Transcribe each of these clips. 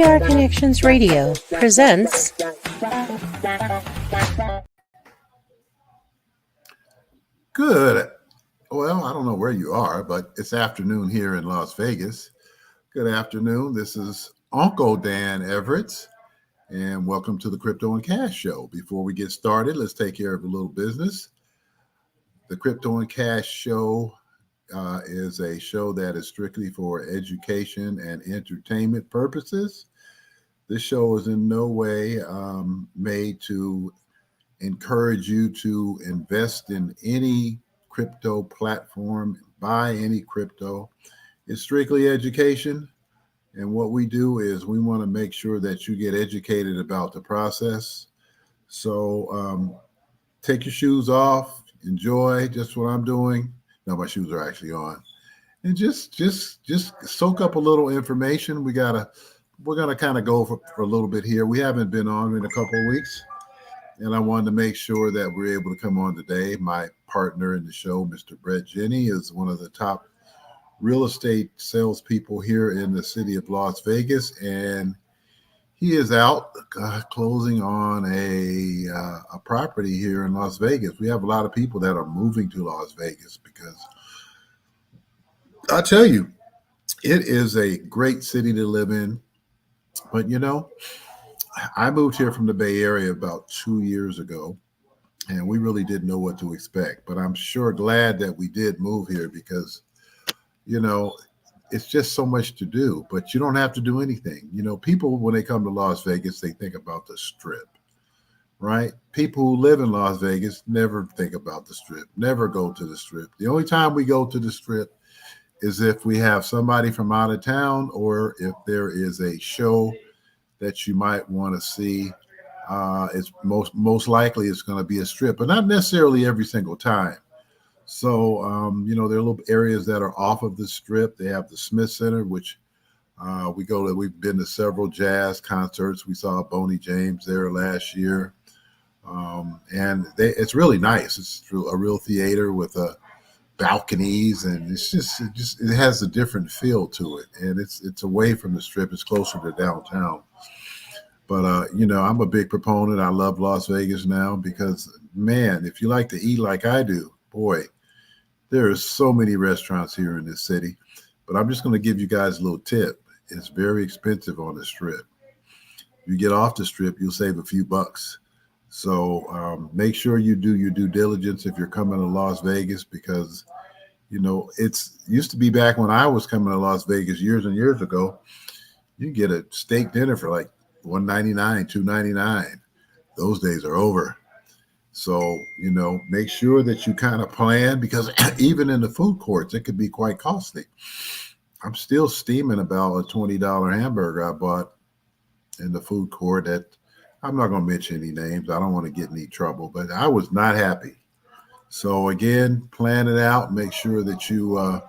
CR Connections Radio presents Good. Well, I don't know where you are, but it's afternoon here in Las Vegas. Good afternoon. This is Uncle Dan Everett, and welcome to the Crypto and Cash Show. Before we get started, let's take care of a little business. The Crypto and Cash Show is a show that is strictly for education and entertainment purposes. This show is in no way made to encourage you to invest in any crypto platform, buy any crypto. It's strictly education. And what we do is we want to make sure that you get educated about the process. So take your shoes off, enjoy just what I'm doing. No, my shoes are actually on. And just soak up a little information. We're gonna kind of go for a little bit here. We haven't been on in a couple of weeks. And I wanted to make sure that we're able to come on today. My partner in the show, Mr. Brett Jenny, is one of the top real estate salespeople here in the city of Las Vegas. And he is out closing on a property here in Las Vegas. We have a lot of people that are moving to Las Vegas because I tell you, it is a great city to live in. But, you know, I moved here from the Bay Area about 2 years ago, and we really didn't know what to expect. But I'm sure glad that we did move here because, you know, it's just so much to do. But you don't have to do anything. You know, people, when they come to Las Vegas, they think about the Strip, right? People who live in Las Vegas never think about the Strip, never go to the Strip. The only time we go to the Strip is if we have somebody from out of town or if there is a show that you might want to see. It's most likely it's going to be a Strip, but not necessarily every single time. So, you know, there are little areas that are off of the Strip. They have the Smith Center, which we've been to several jazz concerts. We saw Boney James there last year. And it's really nice. It's a real theater with balconies, and it has a different feel to it. And it's away from the Strip. It's closer to downtown. But, you know, I'm a big proponent. I love Las Vegas now because, man, if you like to eat like I do, boy, there are so many restaurants here in this city. But I'm just going to give you guys a little tip. It's very expensive on the Strip. You get off the Strip, you'll save a few bucks. So make sure you do your due diligence if you're coming to Las Vegas because, you know, it's used to be back when I was coming to Las Vegas years and years ago, you get a steak dinner for like $199, $299. Those days are over. So, you know, make sure that you kind of plan because even in the food courts, it could be quite costly. I'm still steaming about a $20 hamburger I bought in the food court that I'm not going to mention any names. I don't want to get in any trouble, but I was not happy. So again, plan it out. Make sure that you,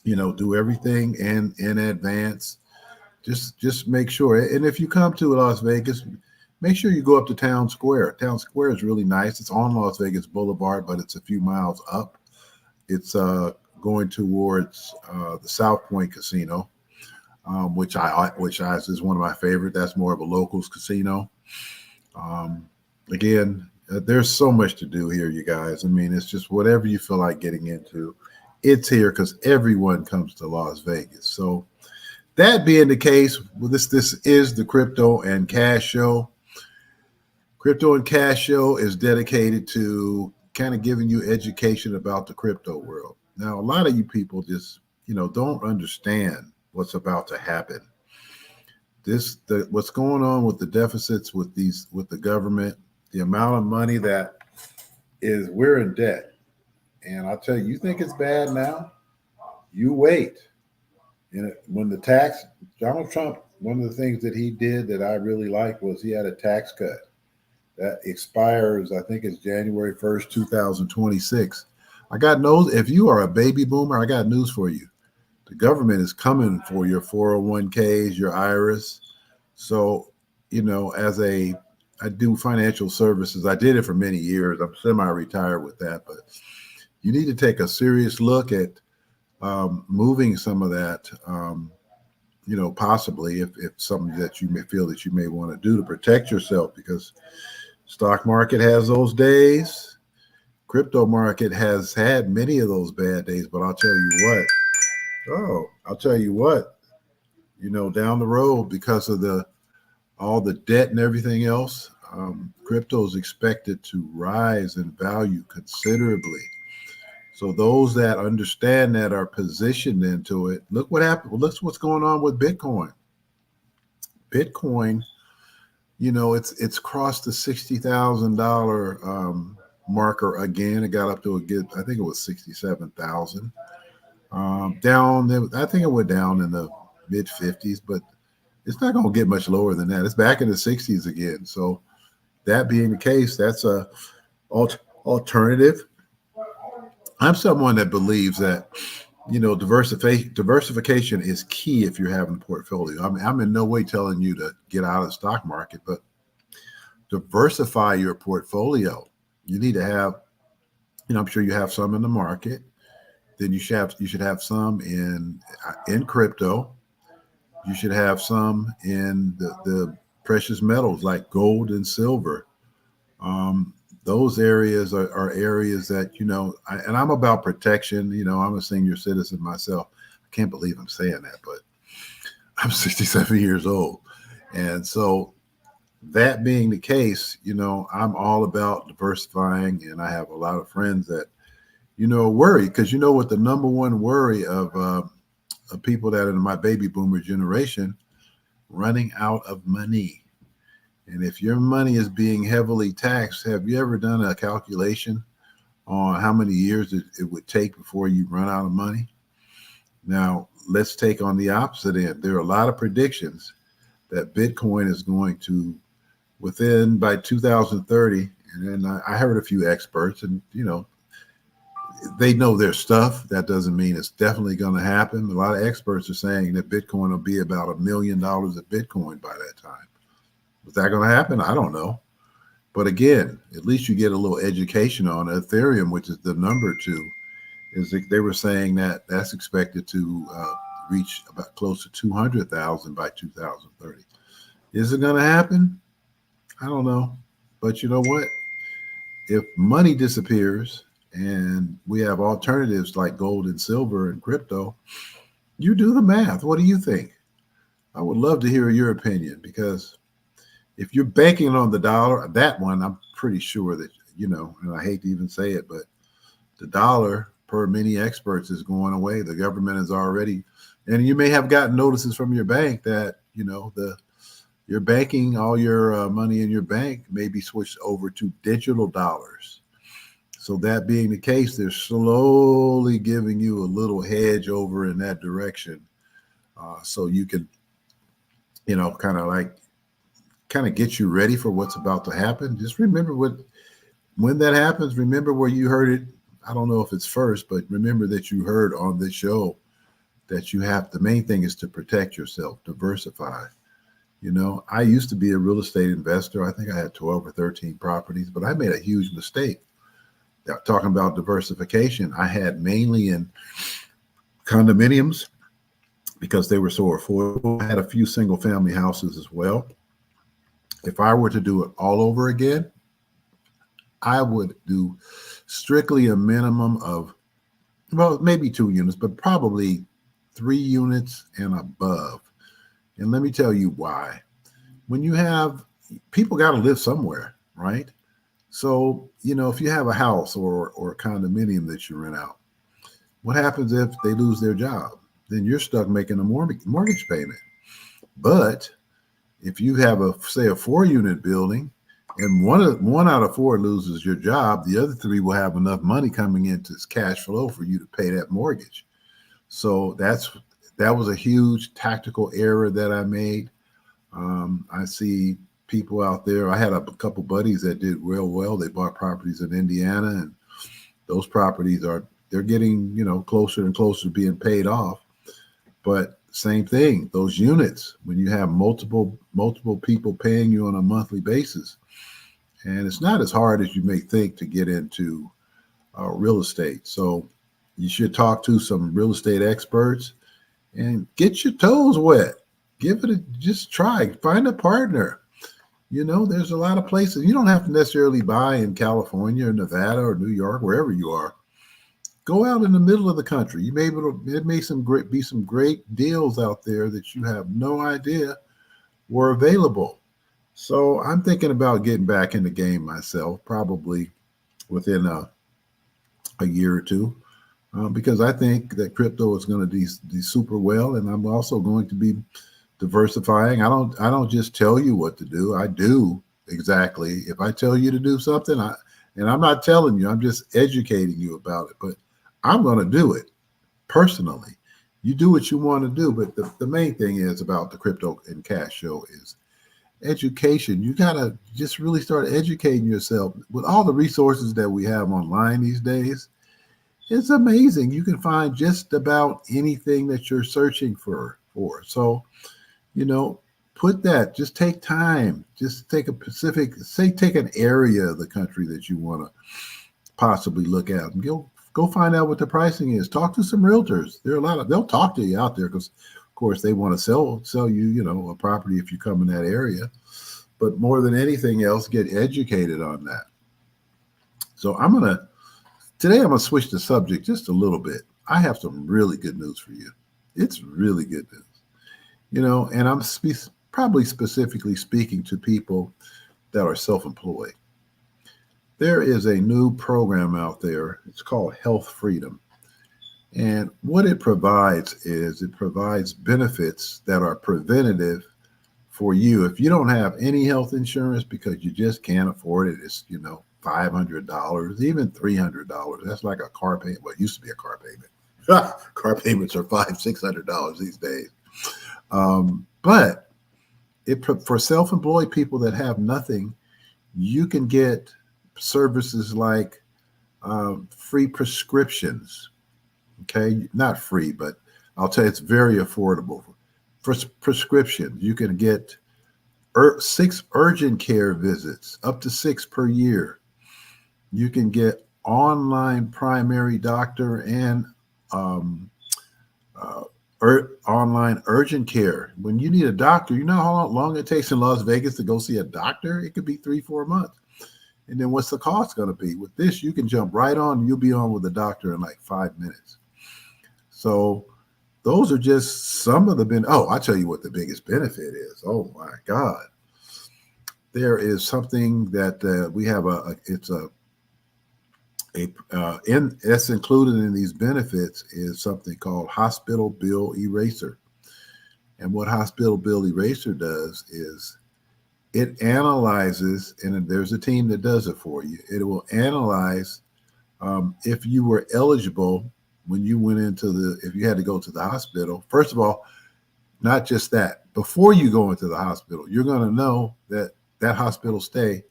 you know, do everything in advance. Just make sure. And if you come to Las Vegas, make sure you go up to Town Square. Town Square is really nice. It's on Las Vegas Boulevard, but it's a few miles up. It's going towards the South Point Casino, which is one of my favorite. That's more of a locals casino. Again, there's so much to do here, you guys. I mean, it's just whatever you feel like getting into. It's here because everyone comes to Las Vegas. So that being the case, well, this is the Crypto and Cash Show. Crypto and Cash Show is dedicated to kind of giving you education about the crypto world. Now, a lot of you people just, you know, don't understand what's about to happen. What's going on with the deficits with the government, the amount of money that we're in debt. And I'll tell you, you think it's bad now? You wait. And when Donald Trump, one of the things that he did that I really liked was he had a tax cut that expires, I think it's January 1st, 2026. If you are a baby boomer, I got news for you. The government is coming for your 401ks, your IRAs. So, you know, I do financial services. I did it for many years. I'm semi-retired with that, but you need to take a serious look at moving some of that possibly if something that you may feel that you may want to do to protect yourself, because stock market has those days. Crypto market has had many of those bad days, but I'll tell you what, down the road, because of all the debt and everything else, crypto is expected to rise in value considerably. So those that understand that are positioned into it, look what happened. Look what's going on with Bitcoin. Bitcoin, it's crossed the $60,000 marker again. It got up to I think it was 67,000. Down, I think it went down in the mid 50s, but it's not going to get much lower than that. It's back in the 60s again. So that being the case, that's a alternative. I'm someone that believes that diversification is key if you're having a portfolio. I mean, I'm in no way telling you to get out of the stock market, but diversify your portfolio. You need to have, I'm sure you have some in the market. Then you should have some in crypto. You should have some in the precious metals like gold and silver. Those areas are areas that, and I'm about protection. I'm a senior citizen myself. I can't believe I'm saying that, but I'm 67 years old. And so that being the case, I'm all about diversifying, and I have a lot of friends that, worry, because what the number one worry of people that are in my baby boomer generation, running out of money. And if your money is being heavily taxed, have you ever done a calculation on how many years it would take before you run out of money? Now, let's take on the opposite end. There are a lot of predictions that Bitcoin is going to, by 2030, and then I heard a few experts, and, they know their stuff. That doesn't mean it's definitely going to happen. A lot of experts are saying that Bitcoin will be about $1 million of Bitcoin by that time. Is that going to happen? I don't know. But again, at least you get a little education on Ethereum, which is the number 2. Is they were saying that that's expected to reach about close to 200,000 by 2030. Is it going to happen? I don't know. But you know what? If money disappears and we have alternatives like gold and silver and crypto, you do the math. What do you think? I would love to hear your opinion, because if you're banking on the dollar, that one, I'm pretty sure that, and I hate to even say it, but the dollar, per many experts, is going away. The government is already, and you may have gotten notices from your bank that, you're banking, all your money in your bank may be switched over to digital dollars. So that being the case, they're slowly giving you a little hedge over in that direction. So you can, kind of get you ready for what's about to happen. Just remember when that happens, remember where you heard it. I don't know if it's first, but remember that you heard on this show that the main thing is to protect yourself, diversify. I used to be a real estate investor. I think I had 12 or 13 properties, but I made a huge mistake. Talking about diversification, I had mainly in condominiums because they were so affordable. I had a few single family houses as well. If I were to do it all over again, I would do strictly a minimum of, well, maybe 2 units, but probably 3 units and above. And let me tell you why. When you have, people got to live somewhere, right? So, if you have a house or a condominium that you rent out, what happens if they lose their job? Then you're stuck making a mortgage payment. But if you have a 4-unit building and one out of 4 loses your job, the other 3 will have enough money coming into cash flow for you to pay that mortgage. So that was a huge tactical error that I made. I see people out there. I had a couple buddies that did real well. They bought properties in Indiana, and those properties they're getting, closer and closer to being paid off. But same thing, those units, when you have multiple people paying you on a monthly basis, and it's not as hard as you may think to get into real estate. So you should talk to some real estate experts and get your toes wet. Give it just try. Find a partner. There's a lot of places. You don't have to necessarily buy in California or Nevada or New York, wherever you are. Go out in the middle of the country. You may it may be some great deals out there that you have no idea were available. So I'm thinking about getting back in the game myself, probably within a year or two, because I think that crypto is going to do super well, and I'm also going to be diversifying. I don't just tell you what to do. I do exactly. If I tell you to do something, and I'm not telling you, I'm just educating you about it, but I'm going to do it personally. You do what you want to do, but the main thing is about the Crypto and Cash Show is education. You got to just really start educating yourself with all the resources that we have online these days. It's amazing. You can find just about anything that you're searching for. So, put that, just take time, just take take an area of the country that you want to possibly look at and go find out what the pricing is. Talk to some realtors. There are they'll talk to you out there because of course they want to sell you, a property if you come in that area. But more than anything else, get educated on that. So today I'm gonna switch the subject just a little bit. I have some really good news for you. It's really good news. And I'm probably specifically speaking to people that are self-employed. There is a new program out there. It's called Health Freedom. And what it provides is it provides benefits that are preventative for you. If you don't have any health insurance because you just can't afford it, it's, $500, even $300. That's like a car payment. Well, it used to be a car payment. Car payments are $500-$600 these days. But for self-employed people that have nothing, you can get services like free prescriptions. Okay, not free, but I'll tell you it's very affordable. For prescriptions, you can get 6 urgent care visits, up to 6 per year. You can get online primary doctor and online urgent care. When you need a doctor, you know how long it takes in Las Vegas to go see a doctor? It could be 3-4 months. And then what's the cost going to be? With this, you can jump right on. You'll be on with the doctor in like 5 minutes. So those are just some of the I'll tell you what the biggest benefit is. Oh my God. There is something that we have that's included in these benefits is something called hospital bill eraser. And what hospital bill eraser does is it analyzes, and there's a team that does it for you. It will analyze if you were eligible when you went if you had to go to the hospital. First of all, not just that, before you go into the hospital, you're going to know that hospital stay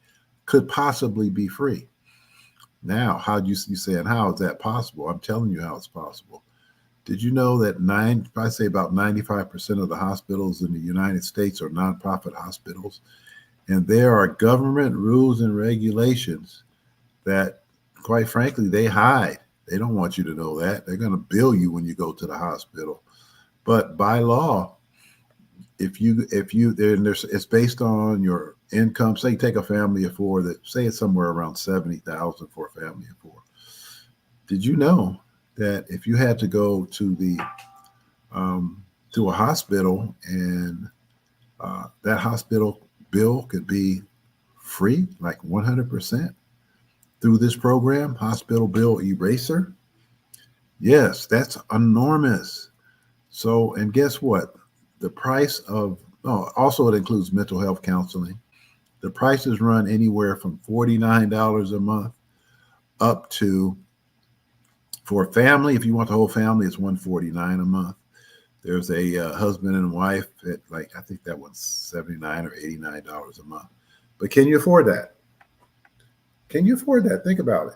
could possibly be free. Now, how do you say, and how is that possible? I'm telling you how it's possible. Did you know that I say about 95% of the hospitals in the United States are nonprofit hospitals? And there are government rules and regulations that, quite frankly, they hide. They don't want you to know that. They're going to bill you when you go to the hospital. But by law, it's based on your income. Say take a family of 4 say it's somewhere around $70,000 for a family of 4. Did you know that if you had to go to to a hospital and that hospital bill could be free, like 100% through this program, hospital bill eraser? Yes, that's enormous. So, and guess what? The price also it includes mental health counseling. The prices run anywhere from $49 a month up to, for a family, if you want the whole family, it's $149 a month. There's a husband and wife at I think that one's $79 or $89 a month. But can you afford that? Can you afford that? Think about it.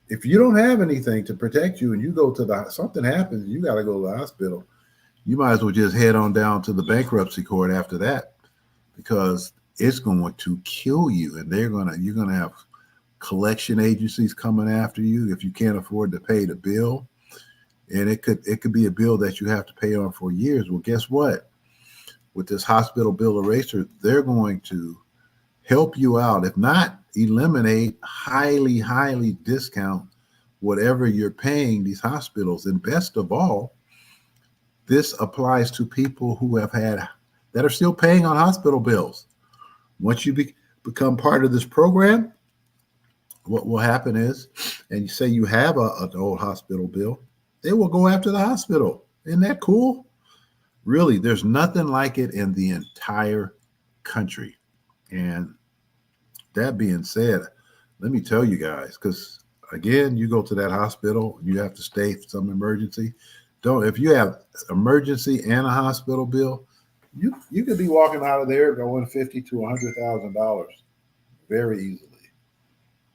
If you don't have anything to protect you and you go to something happens, you got to go to the hospital, you might as well just head on down to the bankruptcy court after that, because it's going to kill you. And you're going to have collection agencies coming after you if you can't afford to pay the bill. and it could be a bill that you have to pay on for years. Well, guess what? With this hospital bill eraser, they're going to help you out, if not eliminate, highly discount whatever you're paying these hospitals. And best of all, this applies to people who that are still paying on hospital bills. Once you become part of this program, what will happen is, and you say you have an old hospital bill, they will go after the hospital. Isn't that cool? Really, there's nothing like it in the entire country. And that being said, let me tell you guys, because again, you go to that hospital, you have to stay for some emergency. If you have emergency and a hospital bill, you could be walking out of there going $50,000 to $100,000 very easily.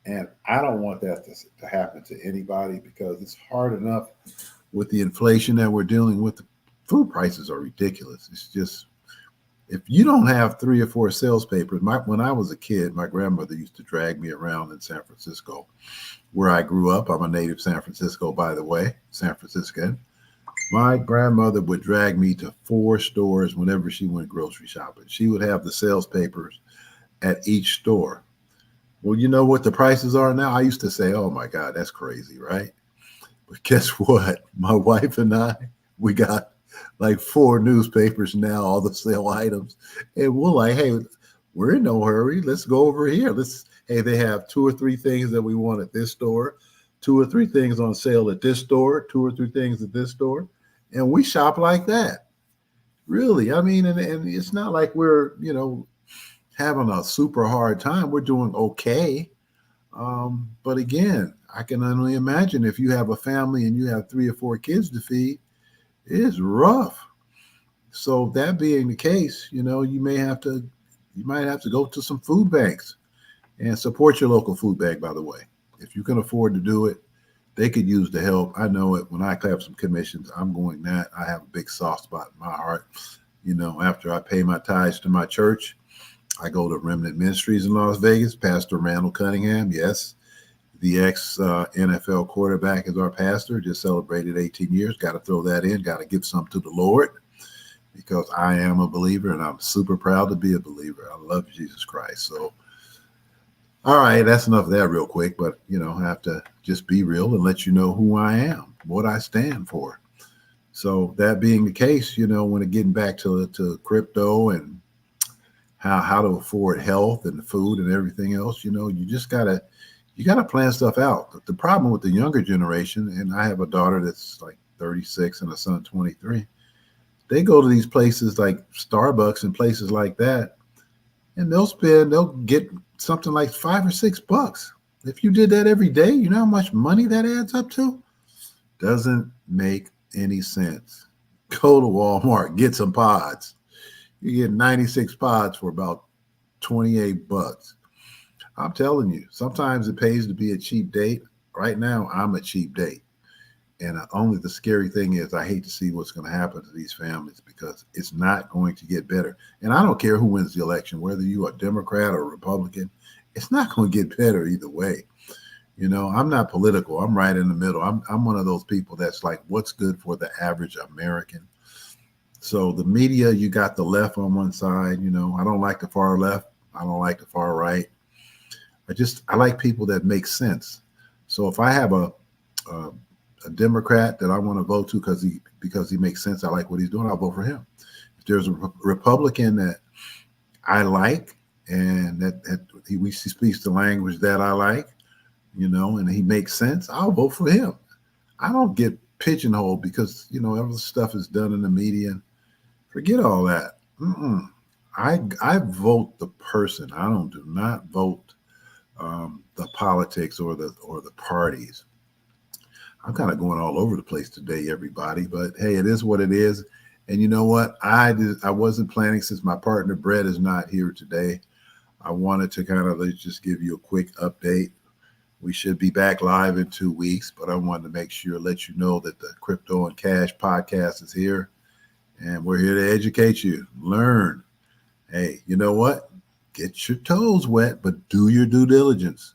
And I don't want that to happen to anybody, because it's hard enough with the inflation that we're dealing with. The food prices are ridiculous. It's just, if you don't have 3 or 4 sales papers, when I was a kid, my grandmother used to drag me around in San Francisco, where I grew up. I'm a native San Francisco, by the way, San Franciscan. My grandmother would drag me to 4 stores whenever she went grocery shopping. She would have the sales papers at each store. Well, you know what the prices are now? I used to say, oh my God, that's crazy, right? But guess what? My wife and I, we got like 4 newspapers now, all the sale items. And we're like, hey, we're in no hurry. Let's go over here. They have 2 or 3 things that we want at this store, 2 or 3 things on sale at this store, 2 or 3 things at this store. And we shop like that. Really. I mean, and it's not like we're, having a super hard time. We're doing okay. But again, I can only imagine if you have a family and you have 3 or 4 kids to feed, it's rough. So that being the case, you might have to go to some food banks and support your local food bank, by the way. If you can afford to do it, they could use the help. I know it. When I have some commissions, I'm going that. I have a big soft spot in my heart. After I pay my tithes to my church, I go to Remnant Ministries in Las Vegas. Pastor Randall Cunningham, yes, the ex-NFL quarterback, is our pastor. Just celebrated 18 years. Got to throw that in. Got to give some to the Lord, because I am a believer, and I'm super proud to be a believer. I love Jesus Christ. So, all right, that's enough of that real quick. But, I have to just be real and let you know who I am, what I stand for. So that being the case, when getting back to crypto and how to afford health and food and everything else, you just gotta plan stuff out. The problem with the younger generation, and I have a daughter that's like 36 and a son 23, they go to these places like Starbucks and places like that, and they'll get something like $5 or $6. If you did that every day, you know how much money that adds up to? Doesn't make any sense. Go to Walmart, get some pods. You get 96 pods for about $28. I'm telling you, sometimes it pays to be a cheap date. Right now, I'm a cheap date. And only the scary thing is, I hate to see what's going to happen to these families, because it's not going to get better. And I don't care who wins the election, whether you are Democrat or Republican, it's not going to get better either way. I'm not political. I'm right in the middle. I'm one of those people that's like, what's good for the average American? So the media, you got the left on one side. I don't like the far left. I don't like the far right. I like people that make sense. So if I have a Democrat that I want to vote to because he makes sense, I like what he's doing, I'll vote for him. If there's a Republican that I like and that he speaks the language that I like, and he makes sense, I'll vote for him. I don't get pigeonholed because, every stuff is done in the media. Forget all that. I vote the person. I do not vote the politics or the parties. I'm kind of going all over the place today, everybody. But hey, it is what it is. And you know what? I wasn't planning, since my partner Brett is not here today. I wanted to kind of just give you a quick update. We should be back live in 2 weeks, but I wanted to make sure, let you know that the Crypto and Cash podcast is here. And we're here to educate you, learn. Hey, you know what? Get your toes wet, but do your due diligence.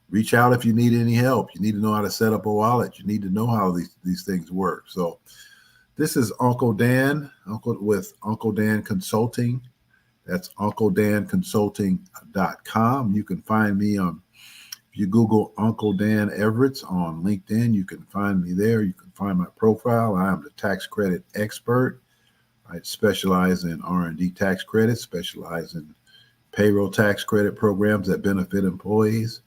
reach out if you need any help. You need to know how to set up a wallet. You need to know how these things work. So this is Uncle Dan, with Uncle Dan Consulting. That's UncleDanConsulting.com. You can find me on, if you Google Uncle Dan Everett on LinkedIn, you can find me there. You can find my profile. I am the tax credit expert. I specialize in R&D tax credits, specialize in payroll tax credit programs that benefit employees.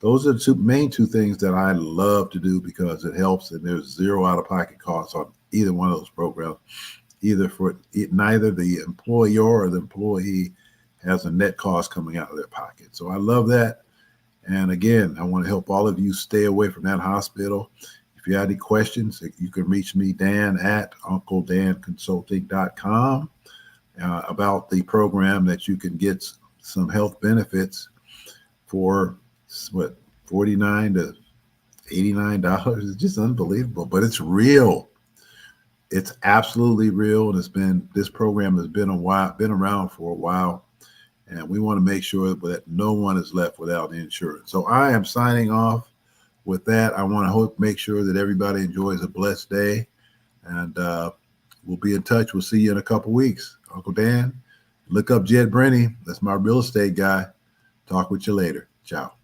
Those are the main two things that I love to do because it helps, and there's zero out-of-pocket costs on either one of those programs. Neither the employer or the employee has a net cost coming out of their pocket. So I love that. And again, I want to help all of you stay away from that hospital. If you have any questions, you can reach me, Dan, at UncleDanConsulting.com, about the program that you can get some health benefits for, what, $49 to $89. It's just unbelievable, but it's real. It's absolutely real, and this program has been around for a while, and we want to make sure that no one is left without insurance. So I am signing off with that. I want to make sure that everybody enjoys a blessed day, and we'll be in touch. We'll see you in a couple weeks. Uncle Dan, look up Jed Brenny. That's my real estate guy. Talk with you later. Ciao.